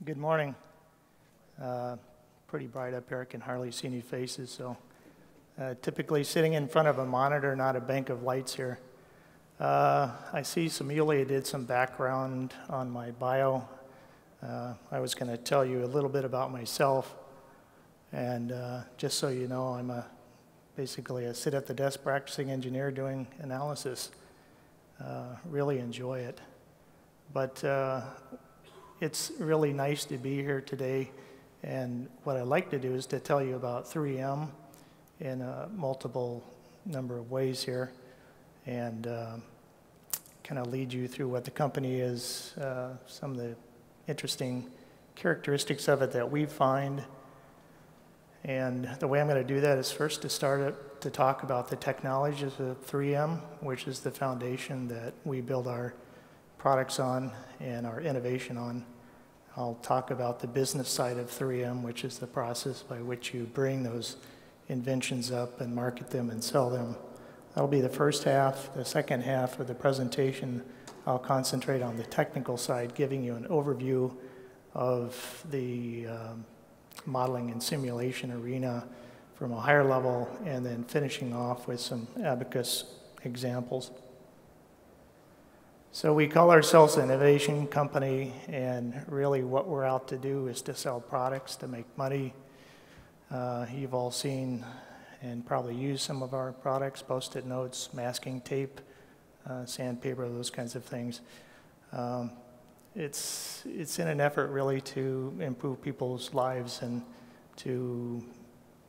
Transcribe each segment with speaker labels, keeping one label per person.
Speaker 1: Good morning. Pretty bright up here. I can hardly see any faces, so typically sitting in front of a monitor, not a bank of lights here. I see SIMULIA did some background on my bio. I was going to tell you a little bit about myself, and just so you know, I'm basically a sit-at-the-desk practicing engineer doing analysis. Really enjoy it. But it's really nice to be here today, and what I'd like to do is to tell you about 3M in a multiple number of ways here, and kind of lead you through what the company is, some of the interesting characteristics of it that we find. And the way I'm going to do that is first to start to talk about the technologies of 3M, which is the foundation that we build our products on and our innovation on. I'll talk about the business side of 3M, which is the process by which you bring those inventions up and market them and sell them. That'll be the first half. The second half of the presentation, I'll concentrate on the technical side, giving you an overview of the modeling and simulation arena from a higher level, and then finishing off with some abacus examples. So we call ourselves an innovation company, and really what we're out to do is to sell products to make money. You've all seen and probably used some of our products, Post-it notes, masking tape, sandpaper, those kinds of things. It's in an effort really to improve people's lives and to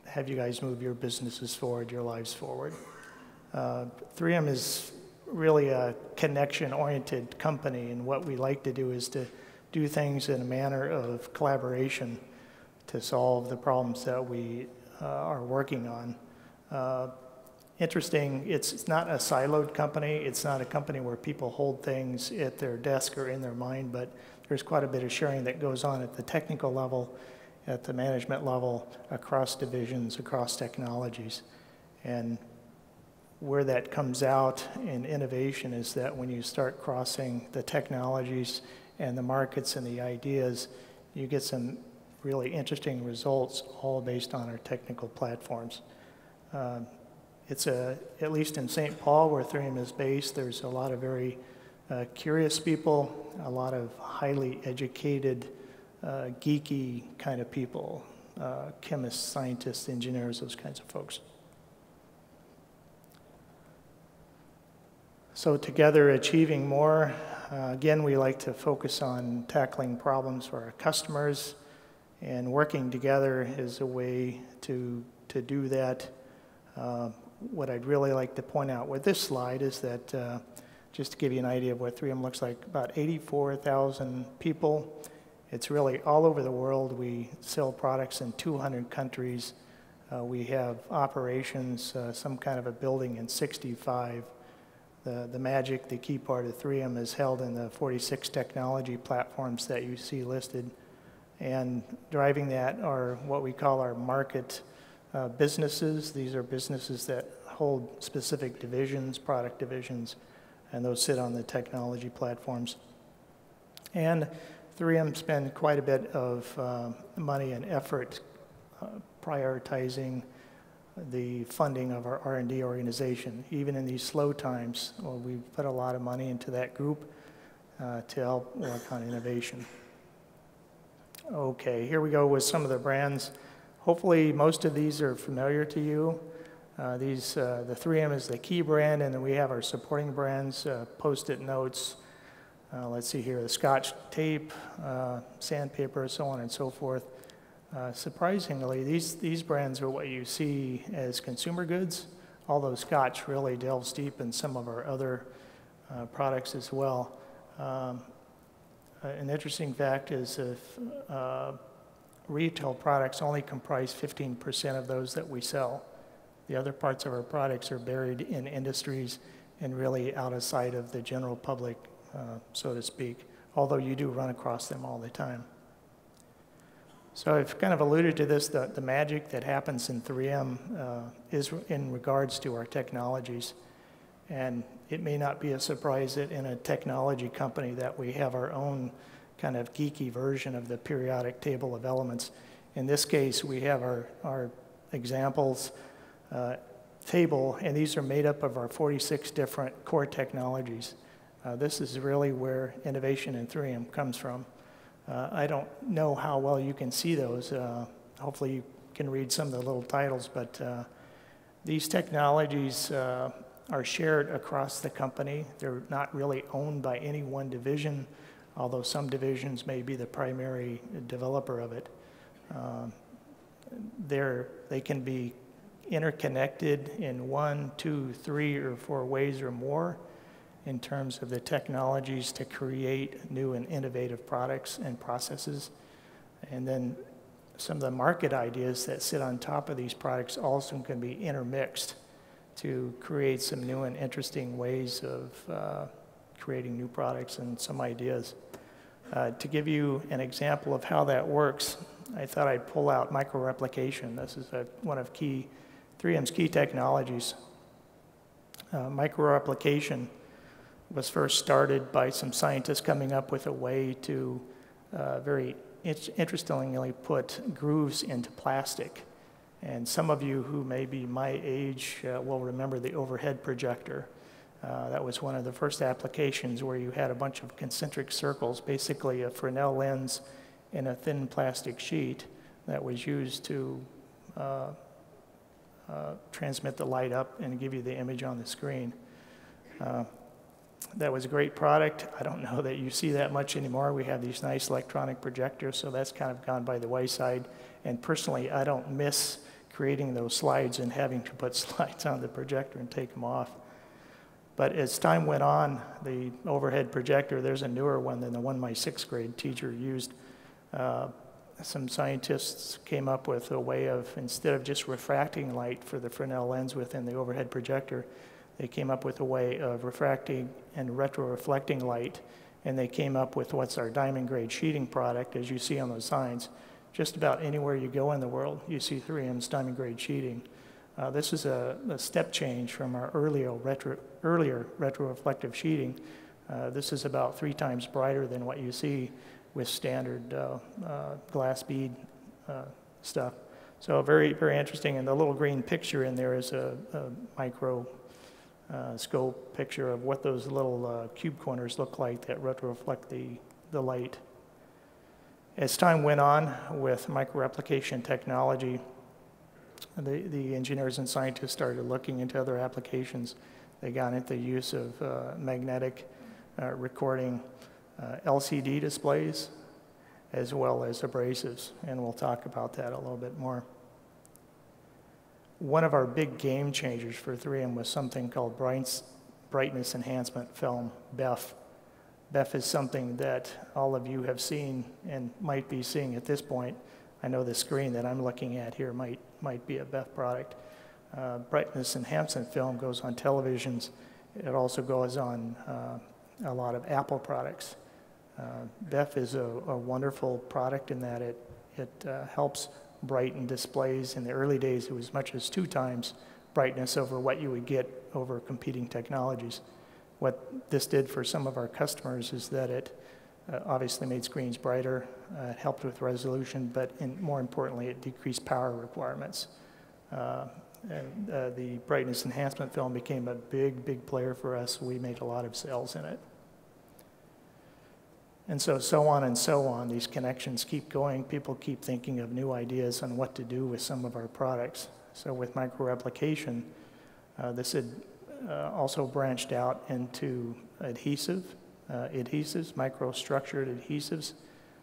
Speaker 1: have you guys move your businesses forward, your lives forward. 3M is really a connection-oriented company, and what we like to do is to do things in a manner of collaboration to solve the problems that we are working on. Interesting, it's not a siloed company. It's not a company where people hold things at their desk or in their mind, but there's quite a bit of sharing that goes on at the technical level, at the management level, across divisions, across technologies. And where that comes out in innovation is that when you start crossing the technologies and the markets and the ideas, you get some really interesting results, all based on our technical platforms. It's at least in St. Paul, where 3M is based, there's a lot of very curious people, a lot of highly educated, geeky kind of people, chemists, scientists, engineers, those kinds of folks. So together, achieving more. Again, we like to focus on tackling problems for our customers, and working together is a way to do that. What I'd really like to point out with this slide is that, just to give you an idea of what 3M looks like, about 84,000 people. It's really all over the world. We sell products in 200 countries. We have operations, some kind of a building in 65. The magic, the key part of 3M is held in the 46 technology platforms that you see listed. And driving that are what we call our market businesses. These are businesses that hold specific divisions, product divisions, and those sit on the technology platforms. And 3M spend quite a bit of money and effort prioritizing the funding of our R&D organization. Even in these slow times, we've put a lot of money into that group to help work on innovation. Okay, here we go with some of the brands. Hopefully most of these are familiar to you. The 3M is the key brand, and then we have our supporting brands, Post-it notes, let's see here, the Scotch tape, sandpaper, so on and so forth. Surprisingly, these brands are what you see as consumer goods, although Scotch really delves deep in some of our other products as well. An interesting fact is if retail products only comprise 15% of those that we sell. The other parts of our products are buried in industries and really out of sight of the general public, so to speak, although you do run across them all the time. So I've kind of alluded to this, the magic that happens in 3M is in regards to our technologies. And it may not be a surprise that in a technology company that we have our own kind of geeky version of the periodic table of elements. In this case, we have our examples table, and these are made up of our 46 different core technologies. This is really where innovation in 3M comes from. I don't know how well you can see those. Hopefully you can read some of the little titles, but these technologies are shared across the company. They're not really owned by any one division, although some divisions may be the primary developer of it. They can be interconnected in 1, 2, 3, or 4 ways or more in terms of the technologies to create new and innovative products and processes. And then some of the market ideas that sit on top of these products also can be intermixed to create some new and interesting ways of creating new products and some ideas. To give you an example of how that works, I thought I'd pull out microreplication. This is one of 3M's key technologies. Microreplication was first started by some scientists coming up with a way to very interestingly put grooves into plastic. And some of you who may be my age will remember the overhead projector. That was one of the first applications where you had a bunch of concentric circles, basically a Fresnel lens in a thin plastic sheet that was used to transmit the light up and give you the image on the screen. That was a great product. I don't know that you see that much anymore. We have these nice electronic projectors, so that's kind of gone by the wayside. And personally, I don't miss creating those slides and having to put slides on the projector and take them off. But as time went on, the overhead projector, there's a newer one than the one my 6th grade teacher used. Some scientists came up with a way of, instead of just refracting light for the Fresnel lens within the overhead projector, they came up with a way of refracting and retroreflecting light, and they came up with what's our diamond grade sheeting product, as you see on those signs. Just about anywhere you go in the world, you see 3M's diamond grade sheeting. This is a step change from our earlier retroreflective sheeting. This is about 3 times brighter than what you see with standard glass bead stuff. So very, very interesting. And the little green picture in there is a micro scope picture of what those little cube corners look like that retroreflect the light. As time went on with microreplication technology, the engineers and scientists started looking into other applications. They got into the use of magnetic recording LCD displays as well as abrasives, and we'll talk about that a little bit more. One of our big game changers for 3M was something called brightness enhancement film, BEF. BEF is something that all of you have seen and might be seeing at this point. I know the screen that I'm looking at here might be a BEF product. Brightness enhancement film goes on televisions. It also goes on a lot of Apple products. BEF is a wonderful product in that it helps brighten displays. In the early days, it was as much as 2 times brightness over what you would get over competing technologies. What this did for some of our customers is that it obviously made screens brighter, it helped with resolution, but more importantly, it decreased power requirements. The brightness enhancement film became a big, big player for us. We made a lot of sales in it. And so on and so on. These connections keep going. People keep thinking of new ideas on what to do with some of our products. So with microreplication, this had also branched out into adhesives, microstructured adhesives.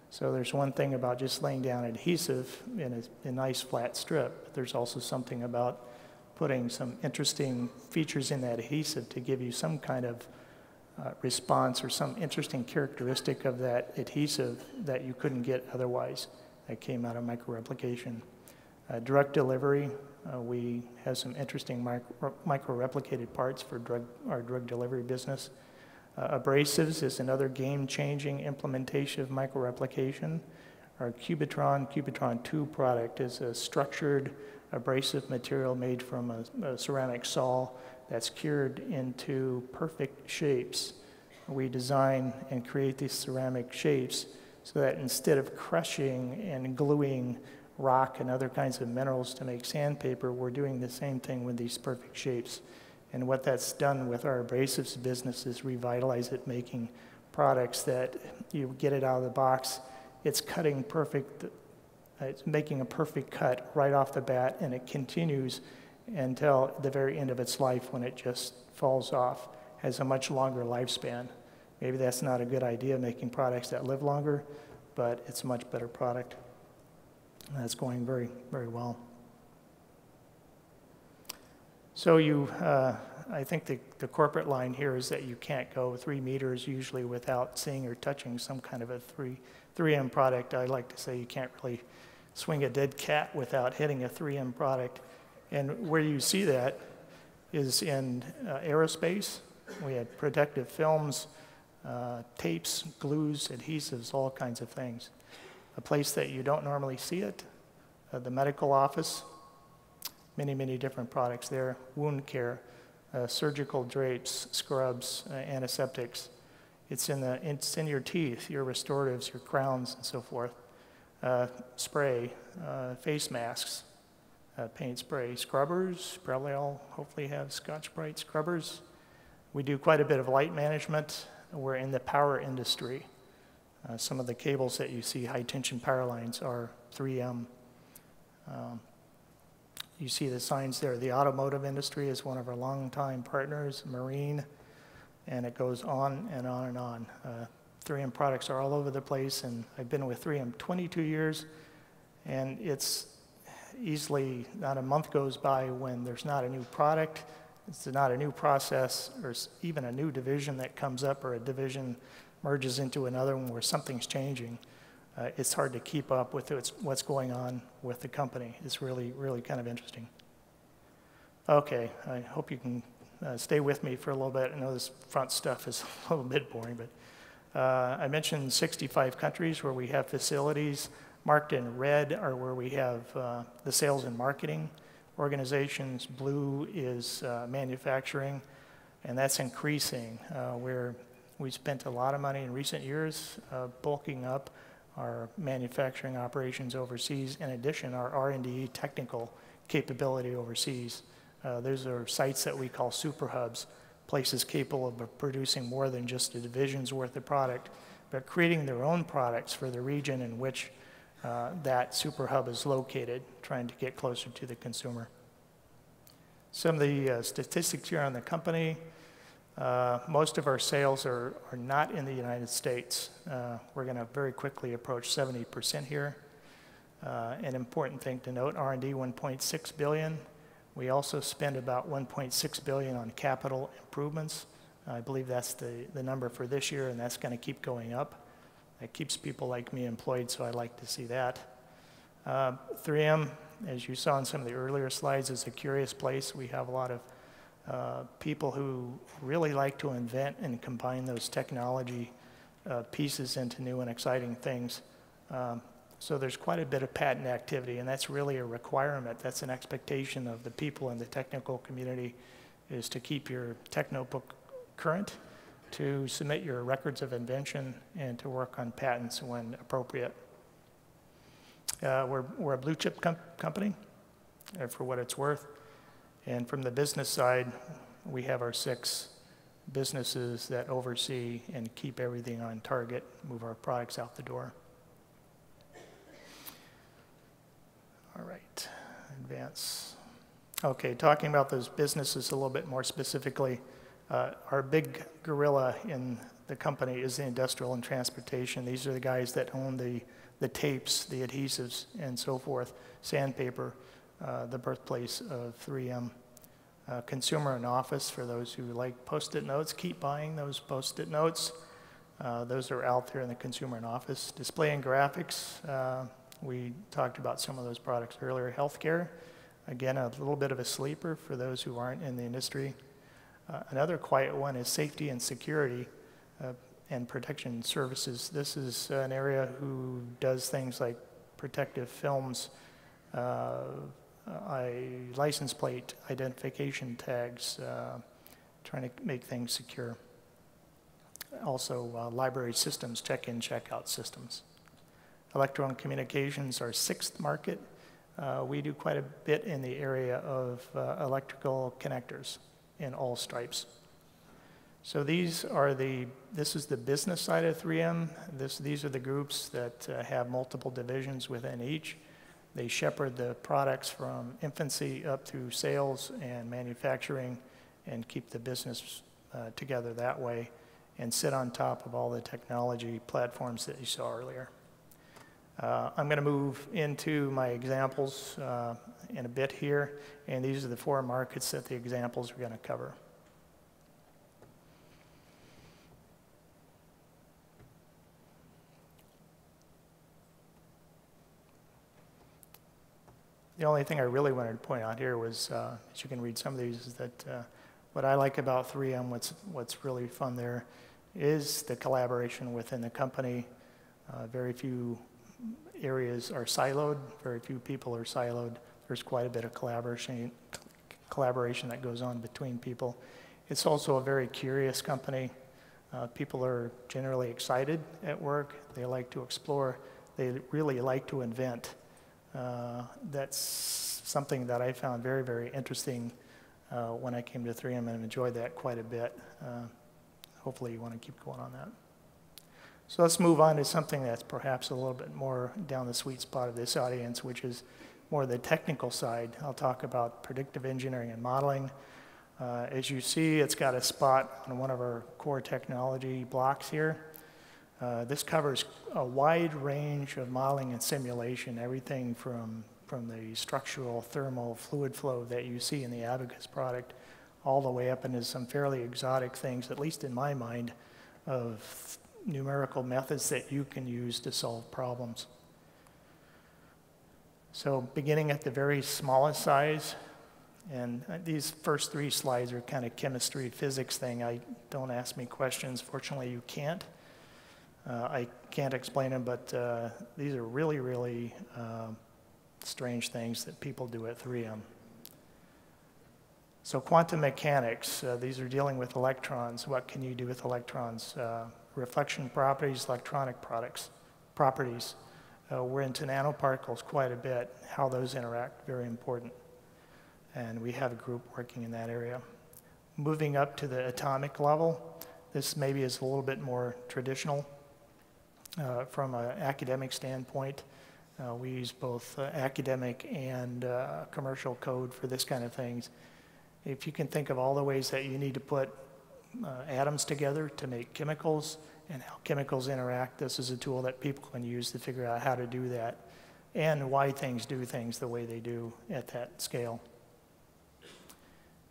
Speaker 1: So there's one thing about just laying down adhesive in a nice flat strip, but there's also something about putting some interesting features in that adhesive to give you some kind of response or some interesting characteristic of that adhesive that you couldn't get otherwise that came out of microreplication. Direct delivery, we have some interesting micro-replicated parts for our drug delivery business. Abrasives is another game-changing implementation of microreplication. Our Cubitron 2 product is a structured abrasive material made from a ceramic sol that's cured into perfect shapes. We design and create these ceramic shapes so that instead of crushing and gluing rock and other kinds of minerals to make sandpaper, we're doing the same thing with these perfect shapes. And what that's done with our abrasives business is revitalize it, making products that you get it out of the box, it's cutting perfect, it's making a perfect cut right off the bat, and it continues until the very end of its life when it just falls off, has a much longer lifespan. Maybe that's not a good idea, making products that live longer, but it's a much better product. That's going very, very well. So I think the corporate line here is that you can't go 3 meters usually without seeing or touching some kind of a 3M product. I like to say you can't really swing a dead cat without hitting a 3M product. And where you see that is in aerospace. We have protective films, tapes, glues, adhesives, all kinds of things. A place that you don't normally see it, the medical office, many, many different products there, wound care, surgical drapes, scrubs, antiseptics. It's in your teeth, your restoratives, your crowns, and so forth. Spray, face masks, paint spray, scrubbers, probably all hopefully have Scotch-Brite scrubbers. We do quite a bit of light management. We're in the power industry. Some of the cables that you see, high-tension power lines, are 3M. You see the signs there. The automotive industry is one of our longtime partners, marine, and it goes on and on and on. 3M products are all over the place, and I've been with 3M 22 years, and it's easily not a month goes by when there's not a new product, it's not a new process, or even a new division that comes up, or a division merges into another one where something's changing. It's hard to keep up with what's going on with the company. It's really, really kind of interesting. Okay, I hope you can stay with me for a little bit. I know this front stuff is a little bit boring, but I mentioned 65 countries where we have facilities. Marked in red are where we have the sales and marketing organizations. Blue is manufacturing, and that's increasing. Where we spent a lot of money in recent years bulking up our manufacturing operations overseas. In addition, our R&D technical capability overseas. Those are sites that we call super hubs, places capable of producing more than just a division's worth of product, but creating their own products for the region in which that super hub is located, trying to get closer to the consumer. Some of the statistics here on the company. Most of our sales are not in the United States. We're going to very quickly approach 70% here. An important thing to note, R&D 1.6 billion. We also spend about 1.6 billion on capital improvements. I believe that's the number for this year, and that's going to keep going up. It keeps people like me employed, so I like to see that. 3M, as you saw in some of the earlier slides, is a curious place. We have a lot of people who really like to invent and combine those technology pieces into new and exciting things. So there's quite a bit of patent activity, and that's really a requirement. That's an expectation of the people in the technical community, is to keep your Technobook current, to submit your records of invention, and to work on patents when appropriate. We're a blue chip company, for what it's worth. And from the business side, we have our 6 businesses that oversee and keep everything on target, move our products out the door. All right, advance. Okay, talking about those businesses a little bit more specifically, our big gorilla in the company is the industrial and transportation. These are the guys that own the tapes, the adhesives, and so forth, sandpaper, the birthplace of 3M. Consumer and office, for those who like Post-it notes, keep buying those Post-it notes. Those are out there in the consumer and office. Display and graphics, we talked about some of those products earlier. Healthcare, again, a little bit of a sleeper for those who aren't in the industry. Another quiet one is safety and security and protection services. This is an area who does things like protective films, license plate identification tags, trying to make things secure. Also, library systems, check-in, check-out systems. Electron communications, our sixth market. We do quite a bit in the area of electrical connectors in all stripes. So this is the business side of 3M. These are the groups that have multiple divisions within each. They shepherd the products from infancy up through sales and manufacturing and keep the business together that way and sit on top of all the technology platforms that you saw earlier. I'm going to move into my examples in a bit here, and these are the four markets that the examples are going to cover. The only thing I really wanted to point out here was, as you can read some of these, is that what I like about 3M, what's really fun there, is the collaboration within the company. Very few areas are siloed, very few people are siloed. There's quite a bit of collaboration that goes on between people. It's also a very curious company. People are generally excited at work. They like to explore. They really like to invent. That's something that I found very, very interesting when I came to 3M and enjoyed that quite a bit. Hopefully you want to keep going on that. So let's move on to something that's perhaps a little bit more down the sweet spot of this audience, which is more the technical side. I'll talk about predictive engineering and modeling. As you see, it's got a spot on one of our core technology blocks here. This covers a wide range of modeling and simulation, everything from the structural, thermal, fluid flow that you see in the Abacus product, all the way up into some fairly exotic things, at least in my mind, of numerical methods that you can use to solve problems. So beginning at the very smallest size, and these first three slides are kind of chemistry, physics thing. Don't ask me questions. Fortunately, you can't. I can't explain them, but these are really, really strange things that people do at 3M. So quantum mechanics, these are dealing with electrons. What can you do with electrons? Reflection properties, electronic properties. We're into nanoparticles quite a bit. How those interact, very important. And we have a group working in that area. Moving up to the atomic level, this maybe is a little bit more traditional. From an academic standpoint, we use both academic and commercial code for this kind of things. If you can think of all the ways that you need to put atoms together to make chemicals and how chemicals interact, this is a tool that people can use to figure out how to do that and why things do things the way they do at that scale.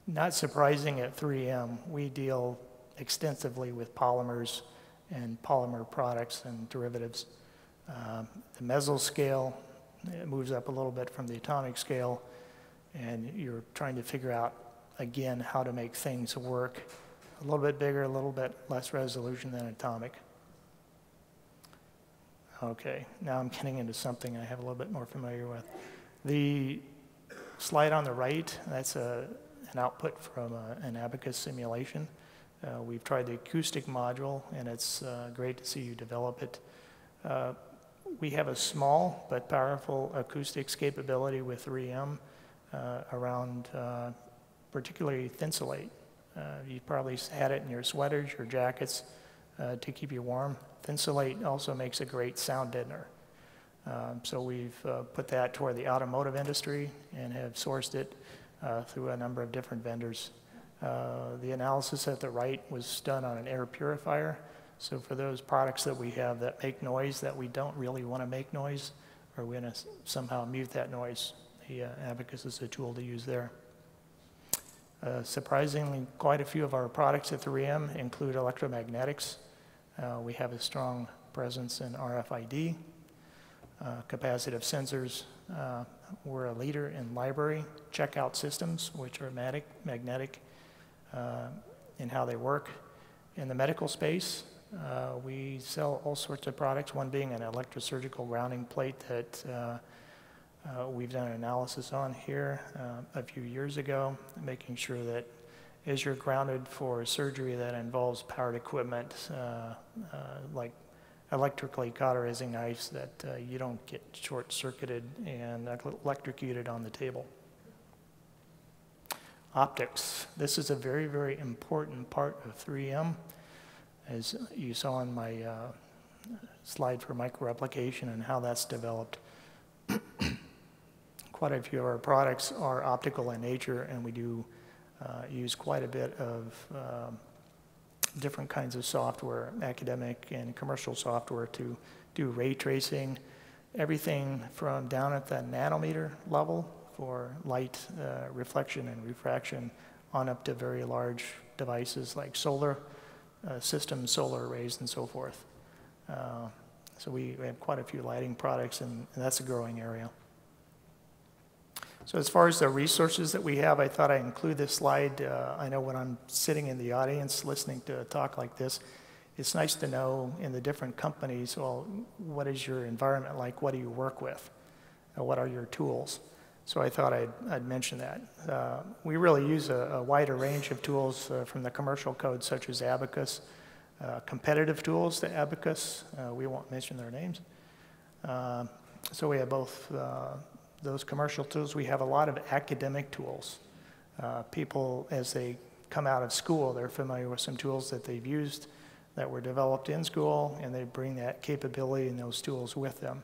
Speaker 1: Not surprising at 3M, we deal extensively with polymers and polymer products and derivatives. The mesoscale, it moves up a little bit from the atomic scale, and you're trying to figure out, again, how to make things work. A little bit bigger, a little bit less resolution than atomic. Okay, now I'm getting into something I have a little bit more familiar with. The slide on the right, that's an output from an Abacus simulation. We've tried the acoustic module, and it's great to see you develop it. We have a small but powerful acoustics capability with 3M around particularly Thinsulate. You probably had it in your sweaters, your jackets to keep you warm. Thinsulate also makes a great sound deadener. So we've put that toward the automotive industry and have sourced it through a number of different vendors. The analysis at the right was done on an air purifier. So for those products that we have that make noise that we don't really want to make noise, or we're going to somehow mute that noise, the Abacus is a tool to use there. Surprisingly, quite a few of our products at 3M include electromagnetics. We have a strong presence in RFID, capacitive sensors. We're a leader in library checkout systems, which are magnetic in how they work. In the medical space, we sell all sorts of products, one being an electrosurgical grounding plate that we've done an analysis on here a few years ago, making sure that as you're grounded for surgery that involves powered equipment like electrically cauterizing knives that you don't get short-circuited and electrocuted on the table. Optics. This is a very, very important part of 3M. As you saw on my slide for microreplication and how that's developed. Quite a few of our products are optical in nature, and we do use quite a bit of different kinds of software, academic and commercial software, to do ray tracing, everything from down at the nanometer level for light reflection and refraction on up to very large devices like solar systems, solar arrays, and so forth. So we have quite a few lighting products, and that's a growing area. So as far as the resources that we have, I thought I'd include this slide. I know when I'm sitting in the audience listening to a talk like this, it's nice to know in the different companies, well, what is your environment like? What do you work with? What are your tools? So I thought I'd mention that. We really use a wider range of tools from the commercial code, such as Abacus, competitive tools to Abacus. We won't mention their names. So we have both those commercial tools. We have a lot of academic tools. People, as they come out of school, they're familiar with some tools that they've used that were developed in school, and they bring that capability and those tools with them.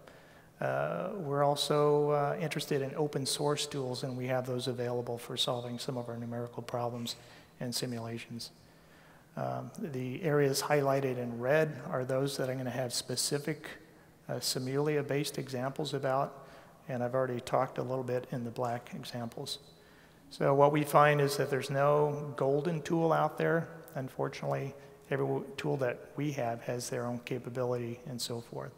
Speaker 1: We're also interested in open source tools, and we have those available for solving some of our numerical problems and simulations. The areas highlighted in red are those that I'm going to have specific SIMULIA-based examples about, and I've already talked a little bit in the black examples. So what we find is that there's no golden tool out there. Unfortunately, every tool that we have has their own capability and so forth.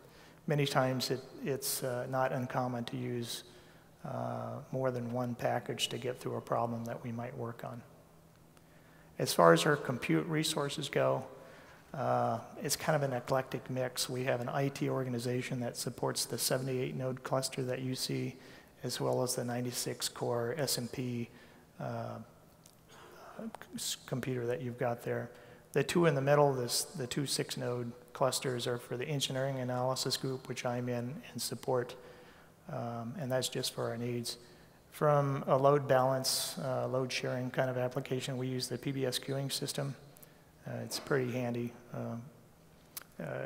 Speaker 1: Many times it's not uncommon to use more than one package to get through a problem that we might work on. As far as our compute resources go, it's kind of an eclectic mix. We have an IT organization that supports the 78 node cluster that you see, as well as the 96 core SMP computer that you've got there. The two in the middle, the two 6 node clusters, are for the engineering analysis group, which I'm in and support, and that's just for our needs. From a load balance, load sharing kind of application, we use the PBS queuing system. It's pretty handy.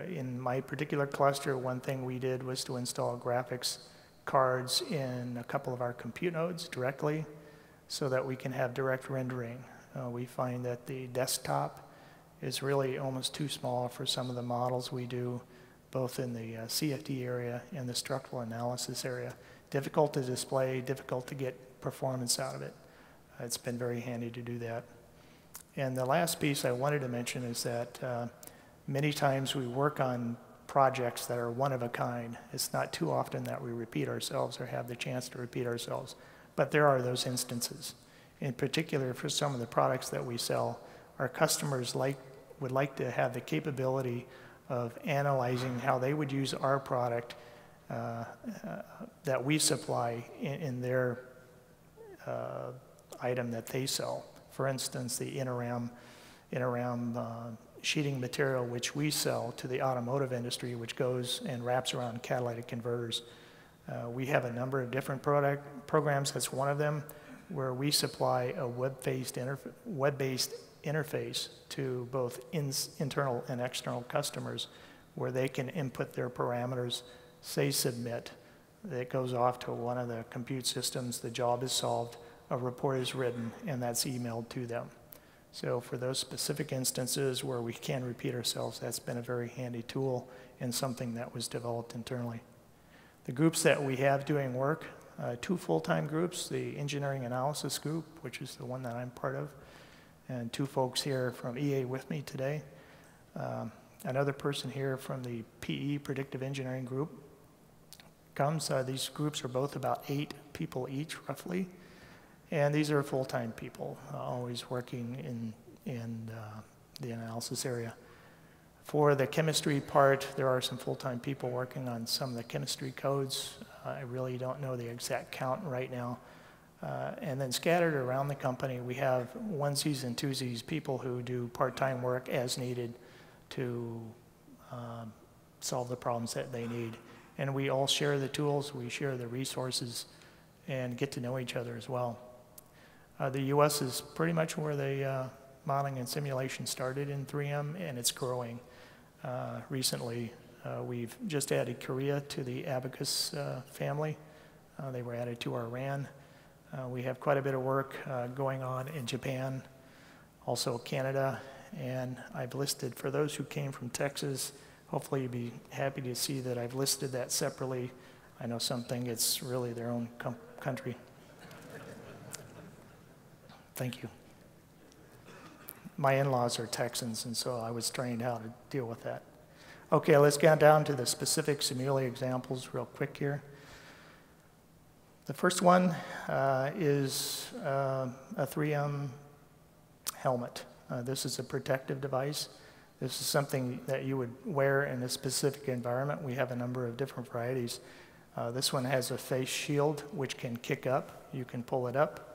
Speaker 1: In my particular cluster, one thing we did was to install graphics cards in a couple of our compute nodes directly so that we can have direct rendering. We find that the desktop is really almost too small for some of the models we do, both in the CFD area and the structural analysis area. Difficult to display, difficult to get performance out of it. It's been very handy to do that. And the last piece I wanted to mention is that many times we work on projects that are one of a kind. It's not too often that we repeat ourselves or have the chance to repeat ourselves, but there are those instances. In particular, for some of the products that we sell, our customers would like to have the capability of analyzing how they would use our product that we supply in their item that they sell. For instance, the in-ram sheeting material which we sell to the automotive industry, which goes and wraps around catalytic converters. We have a number of different programs. That's one of them, where we supply a web-based interface to both internal and external customers, where they can input their parameters, say submit. It goes off to one of the compute systems, the job is solved, a report is written, and that's emailed to them. So for those specific instances where we can repeat ourselves, that's been a very handy tool and something that was developed internally. The groups that we have doing work, 2 full-time groups, the engineering analysis group, which is the one that I'm part of, and 2 folks here from EA with me today. Another person here from the PE, predictive engineering group, comes. These groups are both about 8 people each, roughly. And these are full-time people, always working in the analysis area. For the chemistry part, there are some full-time people working on some of the chemistry codes. I really don't know the exact count right now. And then scattered around the company, we have onesies and twosies, people who do part-time work as needed to solve the problems that they need. And we all share the tools, we share the resources, and get to know each other as well. The US is pretty much where the modeling and simulation started in 3M, and it's growing. Recently, we've just added Korea to the Abacus family. They were added to our RAN. We have quite a bit of work going on in Japan, also Canada, and I've listed, for those who came from Texas, hopefully you'll be happy to see that I've listed that separately. I know some think it's really their own country. Thank you. My in-laws are Texans, and so I was trained how to deal with that. Okay, let's get down to the specific SIMULIA examples real quick here. The first one is a 3M helmet. This is a protective device. This is something that you would wear in a specific environment. We have a number of different varieties. This one has a face shield, which can kick up. You can pull it up.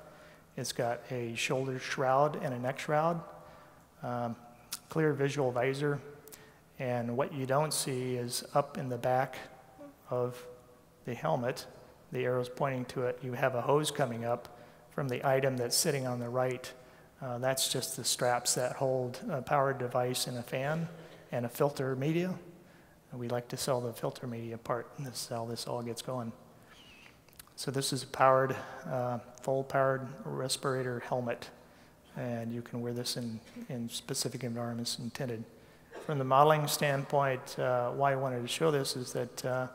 Speaker 1: It's got a shoulder shroud and a neck shroud, clear visual visor, and what you don't see is up in the back of the helmet, the arrow's pointing to it, you have a hose coming up from the item that's sitting on the right. That's just the straps that hold a powered device and a fan and a filter media. We like to sell the filter media part, and this is how this all gets going. So this is a powered, full powered respirator helmet, and you can wear this in specific environments intended. From the modeling standpoint, why I wanted to show this is that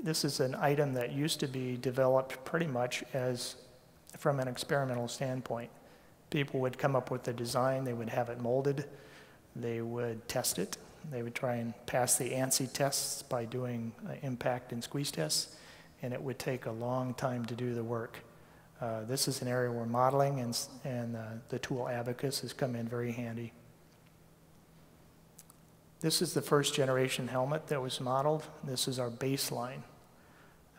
Speaker 1: this is an item that used to be developed pretty much as from an experimental standpoint. People would come up with the design, they would have it molded, they would test it, they would try and pass the ANSI tests by doing impact and squeeze tests, and it would take a long time to do the work. This is an area where modeling and the tool Abacus has come in very handy. This is the first generation helmet that was modeled. This is our baseline.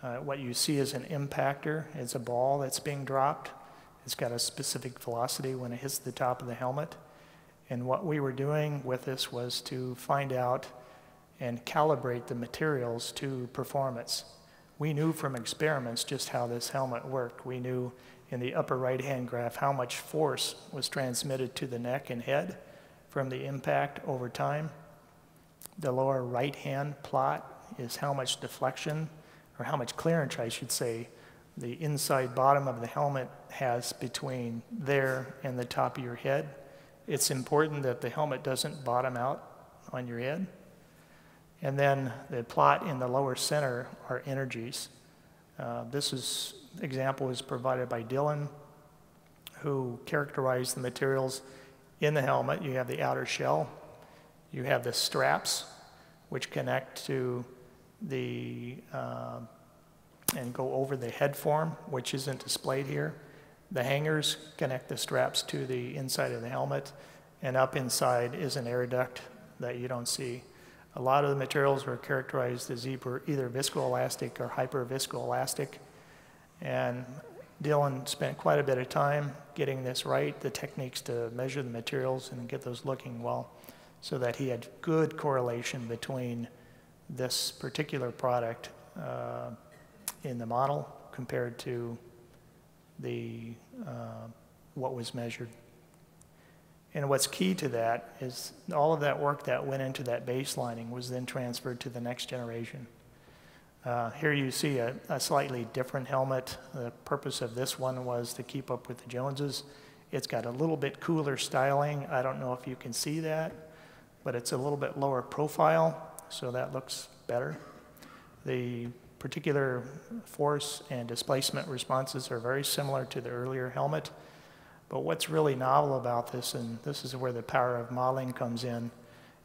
Speaker 1: What you see is an impactor. It's a ball that's being dropped. It's got a specific velocity when it hits the top of the helmet. And what we were doing with this was to find out and calibrate the materials to performance. We knew from experiments just how this helmet worked. We knew in the upper right-hand graph how much force was transmitted to the neck and head from the impact over time. The lower right-hand plot is how much deflection, or how much clearance, I should say, the inside bottom of the helmet has between there and the top of your head. It's important that the helmet doesn't bottom out on your head. And then the plot in the lower center are energies. This example is provided by Dylan, who characterized the materials in the helmet. You have the outer shell. You have the straps, which connect to the, and go over the head form, which isn't displayed here. The hangers connect the straps to the inside of the helmet, and up inside is an air duct that you don't see. A lot of the materials were characterized as either viscoelastic or hyperviscoelastic, and Dylan spent quite a bit of time getting this right, the techniques to measure the materials and get those looking well, so that he had good correlation between this particular product in the model compared to the what was measured. And what's key to that is all of that work that went into that baselining was then transferred to the next generation. Here you see a slightly different helmet. The purpose of this one was to keep up with the Joneses. It's got a little bit cooler styling. I don't know if you can see that, but it's a little bit lower profile, so that looks better. The particular force and displacement responses are very similar to the earlier helmet, but what's really novel about this, and this is where the power of modeling comes in,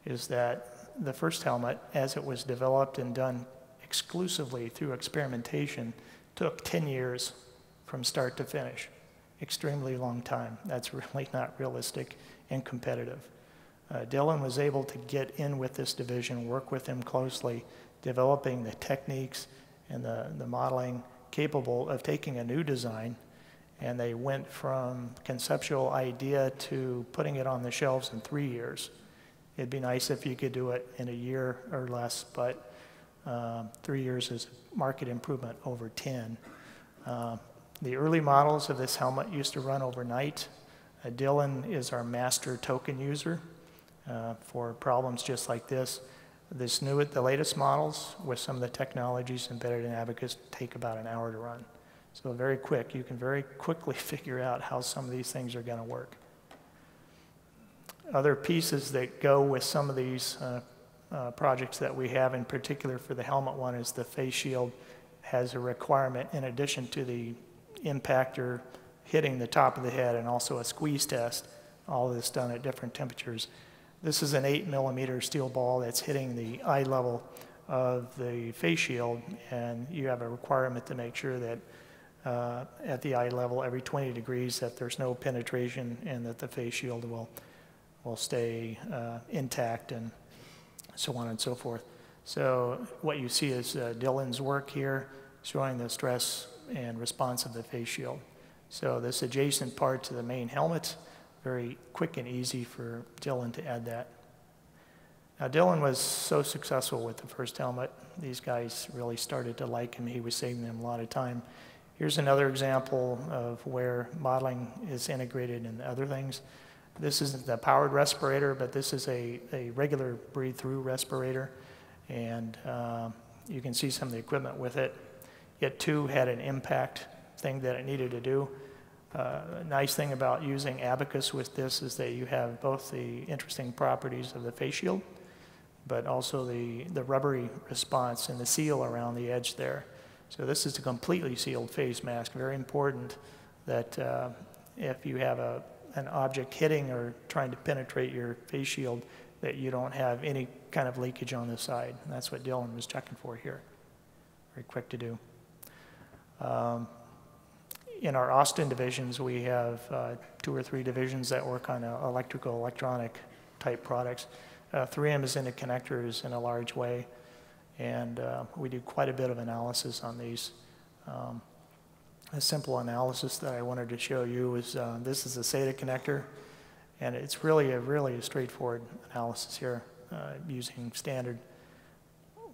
Speaker 1: is that the first helmet, as it was developed and done exclusively through experimentation, took 10 years from start to finish. Extremely long time. That's really not realistic and competitive. Dylan was able to get in with this division, work with them closely, developing the techniques and the modeling capable of taking a new design, and they went from conceptual idea to putting it on the shelves in 3 years. It'd be nice if you could do it in a year or less, but 3 years is market improvement over 10. The early models of this helmet used to run overnight. Dylan is our master token user for problems just like this. The latest models with some of the technologies embedded in Abacus take about an hour to run. So very quick, you can very quickly figure out how some of these things are going to work. Other pieces that go with some of these projects that we have, in particular for the helmet one, is the face shield has a requirement in addition to the impactor hitting the top of the head and also a squeeze test, all of this done at different temperatures. This is an 8mm steel ball that's hitting the eye level of the face shield, and you have a requirement to make sure that at the eye level every 20 degrees that there's no penetration and that the face shield will stay intact and so on and so forth. So what you see is Dylan's work here showing the stress and response of the face shield. So this adjacent part to the main helmet, very quick and easy for Dylan to add that. Now Dylan was so successful with the first helmet, these guys really started to like him. He was saving them a lot of time. Here's another example of where modeling is integrated in other things. This isn't the powered respirator, but this is a regular breathe-through respirator, and you can see some of the equipment with it. It too had an impact thing that it needed to do. A nice thing about using Abacus with this is that you have both the interesting properties of the face shield, but also the rubbery response and the seal around the edge there. So this is a completely sealed face mask. Very important that if you have an object hitting or trying to penetrate your face shield, that you don't have any kind of leakage on the side. And that's what Dylan was checking for here. Very quick to do. In our Austin divisions, we have 2 or 3 divisions that work on electrical, electronic type products. 3M is into connectors in a large way, and we do quite a bit of analysis on these. A simple analysis that I wanted to show you is this is a SATA connector, and it's really a straightforward analysis here using standard.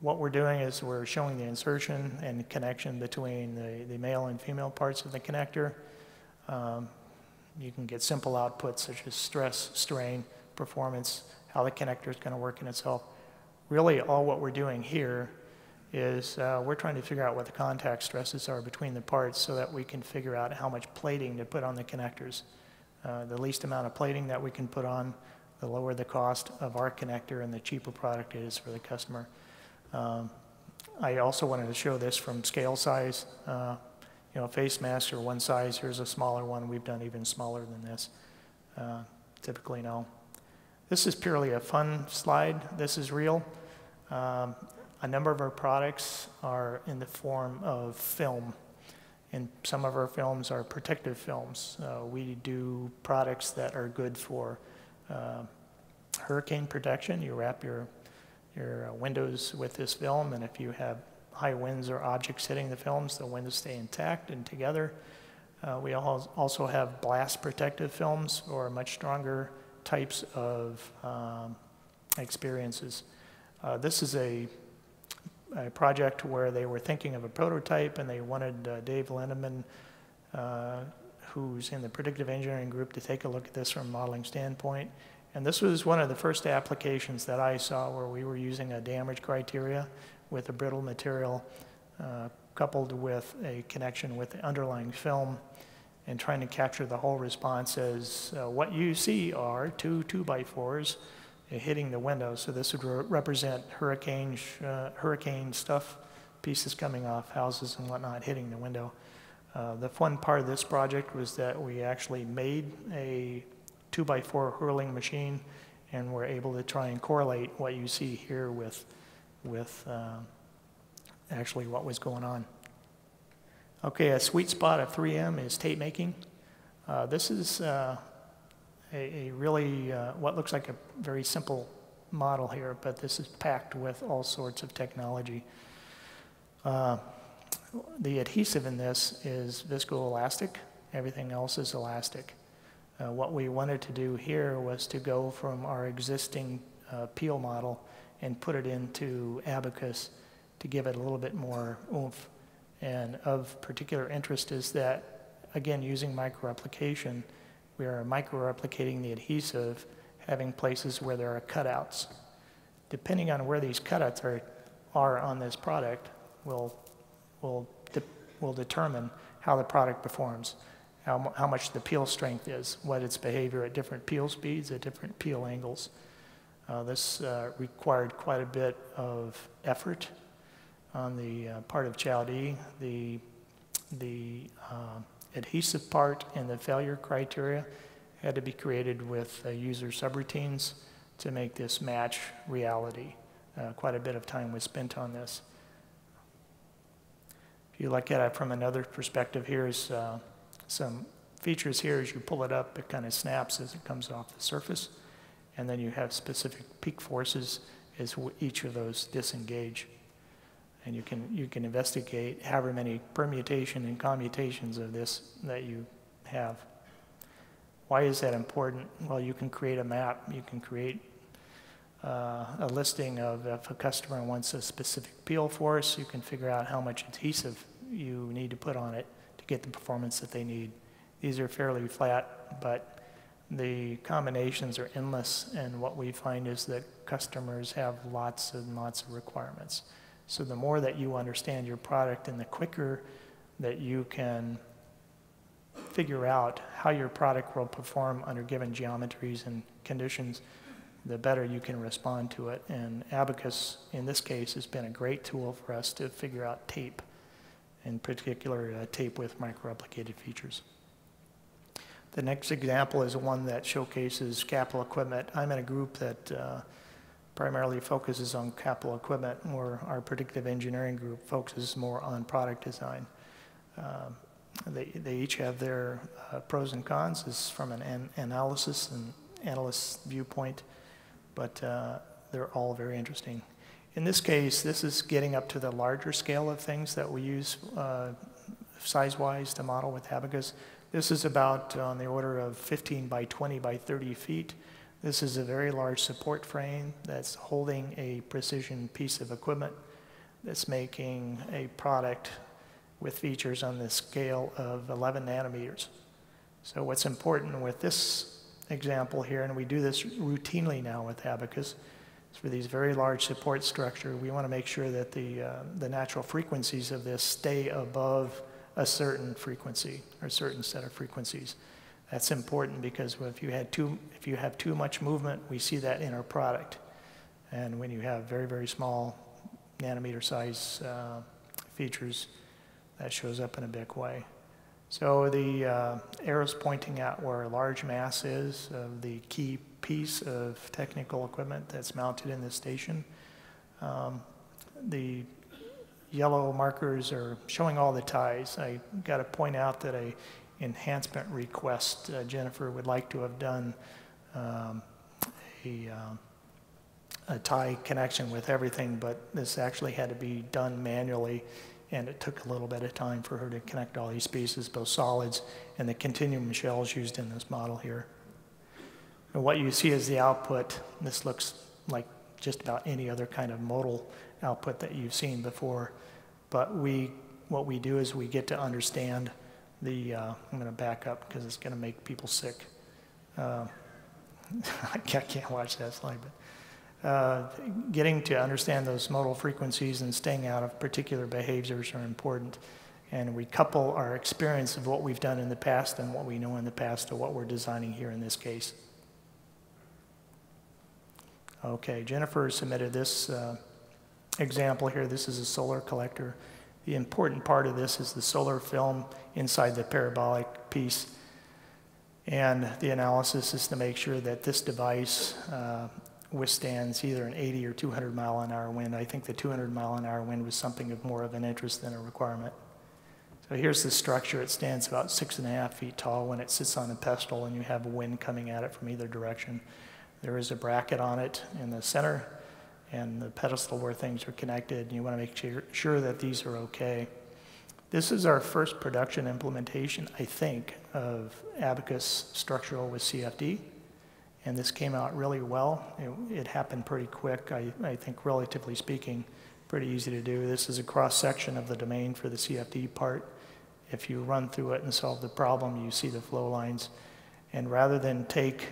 Speaker 1: What we're doing is we're showing the insertion and connection between the male and female parts of the connector. You can get simple outputs such as stress, strain, performance, how the connector is going to work in itself. Really all what we're doing here is we're trying to figure out what the contact stresses are between the parts so that we can figure out how much plating to put on the connectors. The least amount of plating that we can put on, the lower the cost of our connector and the cheaper product is for the customer. I also wanted to show this from scale size. You know, face masks are one size. Here's a smaller one. We've done even smaller than this, typically no. This is purely a fun slide. This is real. A number of our products are in the form of film, and some of our films are protective films. We do products that are good for hurricane protection. You wrap your windows with this film, and if you have high winds or objects hitting the films, the windows stay intact and together. We also have blast protective films or much stronger types of experiences. This is a project where they were thinking of a prototype, and they wanted Dave Lindeman, who's in the predictive engineering group, to take a look at this from a modeling standpoint. And this was one of the first applications that I saw where we were using a damage criteria with a brittle material coupled with a connection with the underlying film and trying to capture the whole response as what you see are 2 2x4s hitting the window. So this would represent hurricane stuff, pieces coming off houses and whatnot hitting the window. The fun part of this project was that we actually made a 2x4 hurling machine, and we're able to try and correlate what you see here with actually what was going on. Okay, a sweet spot of 3M is tape making. This is a really what looks like a very simple model here, but this is packed with all sorts of technology. The adhesive in this is viscoelastic. Everything else is elastic. What we wanted to do here was to go from our existing peel model and put it into Abacus to give it a little bit more oomph. And of particular interest is that, again, using microreplication, we are microreplicating the adhesive, having places where there are cutouts. Depending on where these cutouts are on this product will determine how the product performs, how much the peel strength is, what its behavior at different peel speeds, at different peel angles. This required quite a bit of effort on the part of Chowdhury. The adhesive part and the failure criteria had to be created with user subroutines to make this match reality. Quite a bit of time was spent on this. If you look at it from another perspective, here's some features here. As you pull it up, it kind of snaps as it comes off the surface. And then you have specific peak forces as each of those disengage. And you can investigate however many permutation and commutations of this that you have. Why is that important? Well, you can create a map. You can create a listing of if a customer wants a specific peel force, you can figure out how much adhesive you need to put on it to get the performance that they need. These are fairly flat, but the combinations are endless, and what we find is that customers have lots and lots of requirements. So the more that you understand your product and the quicker that you can figure out how your product will perform under given geometries and conditions, the better you can respond to it. And Abacus, in this case, has been a great tool for us to figure out tape, in particular tape with microreplicated features. The next example is one that showcases capital equipment. I'm in a group that primarily focuses on capital equipment, where our predictive engineering group focuses more on product design. They each have their pros and cons. This is from an analysis and analyst viewpoint, but they're all very interesting. In this case, this is getting up to the larger scale of things that we use size-wise to model with Abacus. This is about on the order of 15 by 20 by 30 feet. This is a very large support frame that's holding a precision piece of equipment that's making a product with features on the scale of 11 nanometers. So what's important with this example here, and we do this routinely now with Abacus, is for these very large support structure, we want to make sure that the natural frequencies of this stay above a certain frequency or a certain set of frequencies. That's important because if you have too much movement, we see that in our product. And when you have very, very small nanometer size features, that shows up in a big way. So the arrow's pointing out where a large mass is of the key piece of technical equipment that's mounted in the station. The yellow markers are showing all the ties. I got to point out that a enhancement request, Jennifer would like to have done a tie connection with everything, but this actually had to be done manually, and it took a little bit of time for her to connect all these pieces, both solids and the continuum shells used in this model here. And what you see is the output. This looks like just about any other kind of modal output that you've seen before, but what we do is we get to understand the, I'm going to back up because it's going to make people sick. I can't watch that slide, but getting to understand those modal frequencies and staying out of particular behaviors are important. And we couple our experience of what we've done in the past and what we know in the past to what we're designing here in this case. Okay, Jennifer submitted this example here. This is a solar collector. The important part of this is the solar film inside the parabolic piece. And the analysis is to make sure that this device withstands either an 80 or 200 mile an hour wind. I think the 200 mile an hour wind was something of more of an interest than a requirement. So here's the structure. It stands about 6.5 feet tall when it sits on a pedestal and you have a wind coming at it from either direction. There is a bracket on it in the center and the pedestal where things are connected. And you want to make sure that these are okay. This is our first production implementation, I think, of Abacus structural with CFD. and this came out really well. It happened pretty quick, I think relatively speaking, pretty easy to do. This is a cross-section of the domain for the CFD part. If you run through it and solve the problem, you see the flow lines. And rather than take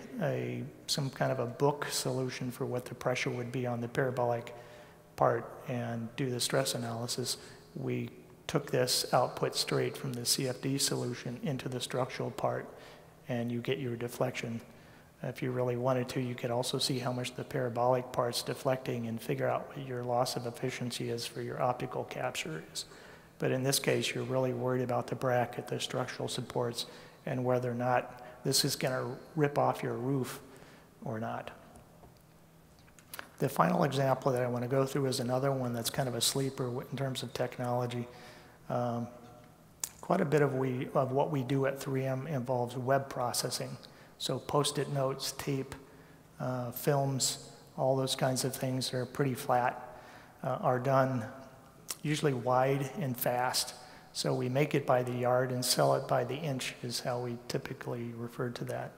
Speaker 1: some kind of a book solution for what the pressure would be on the parabolic part and do the stress analysis, we took this output straight from the CFD solution into the structural part, and you get your deflection. If you really wanted to, you could also see how much the parabolic part's deflecting and figure out what your loss of efficiency is for your optical capture is. But in this case, you're really worried about the bracket, the structural supports, and whether or not this is going to rip off your roof or not. The final example that I want to go through is another one that's kind of a sleeper in terms of technology. Quite a bit of what we do at 3M involves web processing. So Post-it notes, tape, films, all those kinds of things that are pretty flat are done usually wide and fast. So we make it by the yard and sell it by the inch is how we typically refer to that.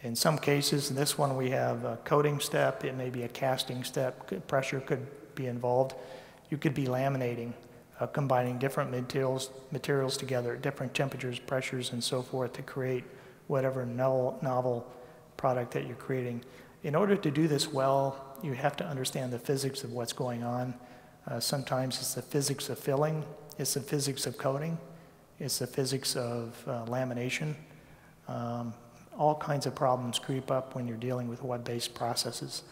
Speaker 1: In some cases, in this one we have a coating step, it may be a casting step, pressure could be involved. You could be laminating, combining different materials together at different temperatures, pressures, and so forth to create whatever novel product that you're creating. In order to do this well, you have to understand the physics of what's going on. Sometimes it's the physics of filling, it's the physics of coating, it's the physics of lamination. All kinds of problems creep up when you're dealing with web-based processes.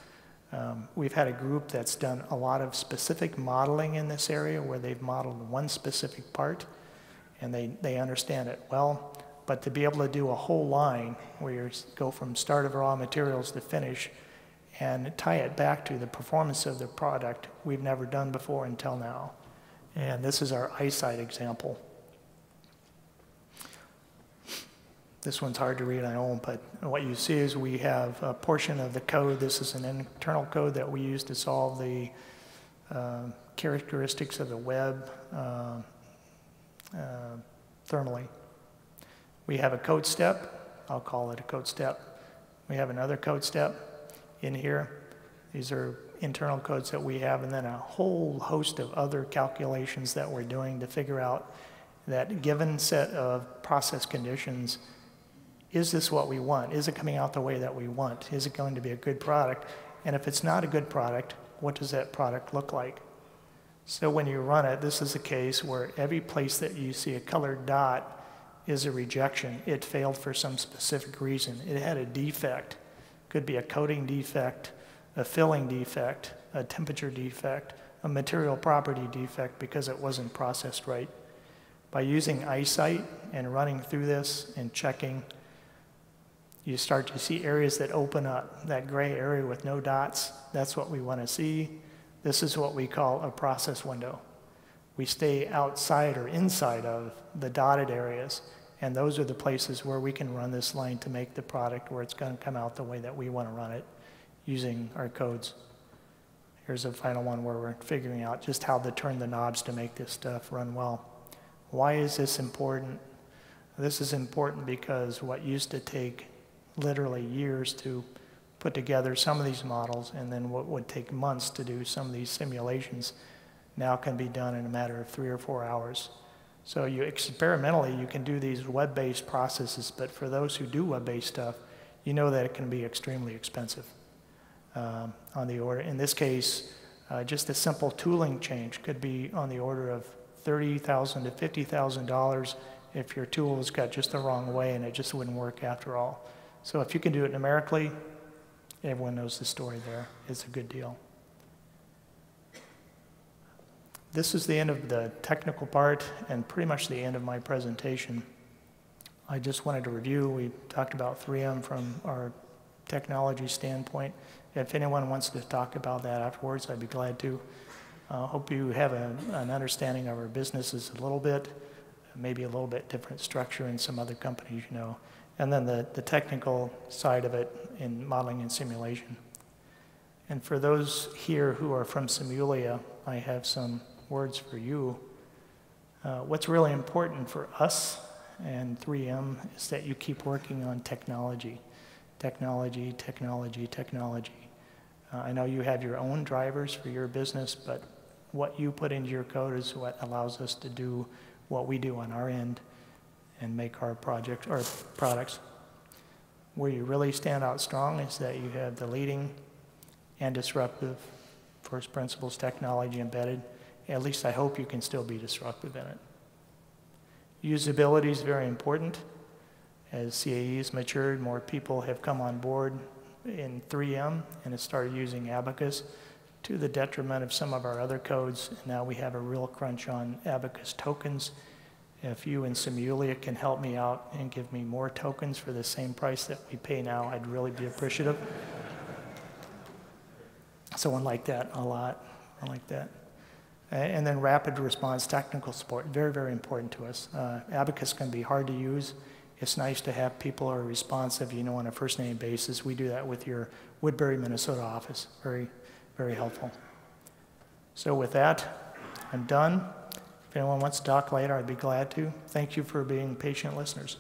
Speaker 1: We've had a group that's done a lot of specific modeling in this area where they've modeled one specific part and they understand it well. But to be able to do a whole line where you go from start of raw materials to finish and tie it back to the performance of the product, we've never done before until now. And this is our eyesight example. This one's hard to read, I know, but what you see is we have a portion of the code. This is an internal code that we use to solve the characteristics of the web thermally. We have a code step. I'll call it a code step. We have another code step in here. These are internal codes that we have, and then a whole host of other calculations that we're doing to figure out that given set of process conditions, is this what we want? Is it coming out the way that we want? Is it going to be a good product? And if it's not a good product, what does that product look like? So when you run it, this is a case where every place that you see a colored dot is a rejection. It failed for some specific reason. It had a defect. Could be a coating defect, a filling defect, a temperature defect, a material property defect because it wasn't processed right. By using eyesight and running through this and checking, you start to see areas that open up. That gray area with no dots, that's what we want to see. This is what we call a process window. We stay outside or inside of the dotted areas, and those are the places where we can run this line to make the product where it's going to come out the way that we want to run it using our codes. Here's a final one where we're figuring out just how to turn the knobs to make this stuff run well. Why is this important? This is important because what used to take literally years to put together some of these models, and then what would take months to do some of these simulations, now can be done in a matter of 3 or 4 hours. So experimentally, you can do these web-based processes, but for those who do web-based stuff, you know that it can be extremely expensive on the order. In this case, just a simple tooling change could be on the order of $30,000 to $50,000 if your tool has got just the wrong way and it just wouldn't work after all. So if you can do it numerically, everyone knows the story there. It's a good deal. This is the end of the technical part and pretty much the end of my presentation. I just wanted to review. We talked about 3M from our technology standpoint. If anyone wants to talk about that afterwards, I'd be glad to. Hope you have an understanding of our businesses a little bit, maybe a little bit different structure in some other companies, you know, and then the technical side of it in modeling and simulation. And for those here who are from SIMULIA, I have some words for you. What's really important for us and 3M is that you keep working on technology. technology, technology, technology. I know you have your own drivers for your business, but what you put into your code is what allows us to do what we do on our end and make our projects or products. Where you really stand out strong is that you have the leading and disruptive first principles technology embedded. At least I hope you can still be disruptive in it. Usability is very important. As CAE has matured, more people have come on board in 3M and have started using Abacus to the detriment of some of our other codes. And now we have a real crunch on Abacus tokens. If you and SIMULIA can help me out and give me more tokens for the same price that we pay now, I'd really be appreciative. Someone like that a lot. I like that. And then rapid response technical support, very, very important to us. Abacus can be hard to use. It's nice to have people who are responsive, you know, on a first name basis. We do that with your Woodbury, Minnesota office. Very, very helpful. So with that, I'm done. If anyone wants to talk later, I'd be glad to. Thank you for being patient listeners.